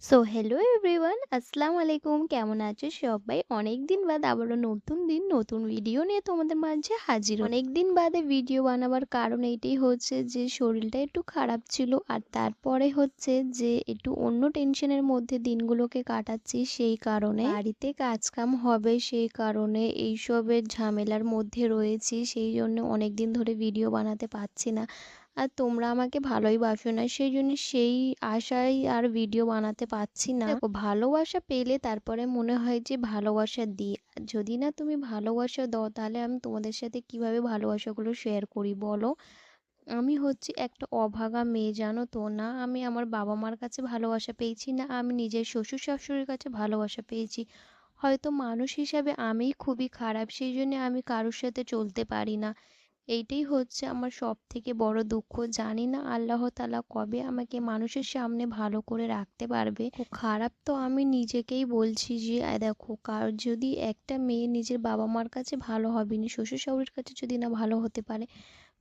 So hello everyone, আসসালামু আলাইকুম। কেমন আছো সবাই? অনেকদিন বাদ আবারও নতুন দিন নতুন ভিডিও নিয়ে তোমাদের মাঝে হাজির অনেকদিন বাদে ভিডিও বানাবার কারণ এইটাই হচ্ছে যে শরীরটা একটু খারাপ ছিল, আর তারপরে হচ্ছে যে একটু অন্য টেনশনের মধ্যে দিনগুলোকে কাটাচ্ছি। সেই কারণে বাড়িতে কাজকাম হবে, সেই কারণে এইসবের ঝামেলার মধ্যে রয়েছি। সেই জন্য অনেকদিন ধরে ভিডিও বানাতে পারছি না। আর তোমরা আমাকে ভালোই বাসো না, সেই জন্য সেই আশায় আর ভিডিও বানাতে পারছি না। দেখো, ভালোবাসা পেলে তারপরে মনে হয় যে ভালোবাসা দিই। আর যদি না তুমি ভালোবাসা দাও তাহলে আমি তোমাদের সাথে কিভাবে ভালোবাসাগুলো শেয়ার করি বলো? আমি হচ্ছি একটা অভাগা মেয়ে, জানো তো। না আমি আমার বাবা মার কাছে ভালোবাসা পেয়েছি, না আমি নিজের শ্বশুর শাশুড়ির কাছে ভালোবাসা পেয়েছি। হয়তো মানুষ হিসাবে আমিই খুবই খারাপ, সেই জন্য আমি কারোর সাথে চলতে পারি না। এইটাই হচ্ছে আমার সবথেকে বড় দুঃখ। জানি না আল্লাহ তাআলা কবে আমাকে মানুষের সামনে ভালো করে রাখতে পারবে। খারাপ তো আমি নিজেকেই বলছি যে দেখো, কার যদি একটা মেয়ে নিজের বাবা মার কাছে ভালো হবে না, শ্বশুর শাশুড়ির কাছে যদি না ভালো হতে পারে,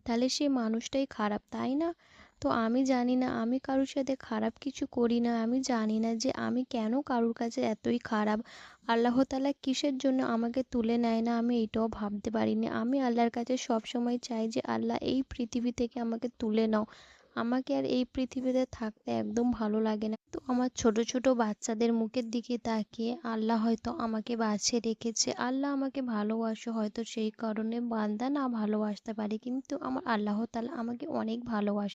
তাহলে সে মানুষটাই খারাপ, তাই না? তো আমি জানি না, আমি কারোর সাথে খারাপ কিছু করি না। আমি জানি না যে আমি কেন কারোর কাছে এতই খারাপ। আল্লাহ তাআলা কিসের জন্য আমাকে তুলে নেয় না, আমি এটাও ভাবতে পারিনি। আমি আল্লাহর কাছে সবসময় চাই যে আল্লাহ এই পৃথিবী থেকে আমাকে তুলে নাও। আমাকে আর এই পৃথিবীতে থাকতে একদম ভালো লাগে না। তো আমার ছোট ছোট বাচ্চাদের মুখের দিকে তাকিয়ে আল্লাহ হয়তো আমাকে বাঁচিয়ে রেখেছে। আল্লাহ আমাকে ভালোবাসে, হয়তো সেই কারণে বান্দা না ভালোবাসতে পারে, কিন্তু আমার আল্লাহ তাআলা আমাকে অনেক ভালোবাসে।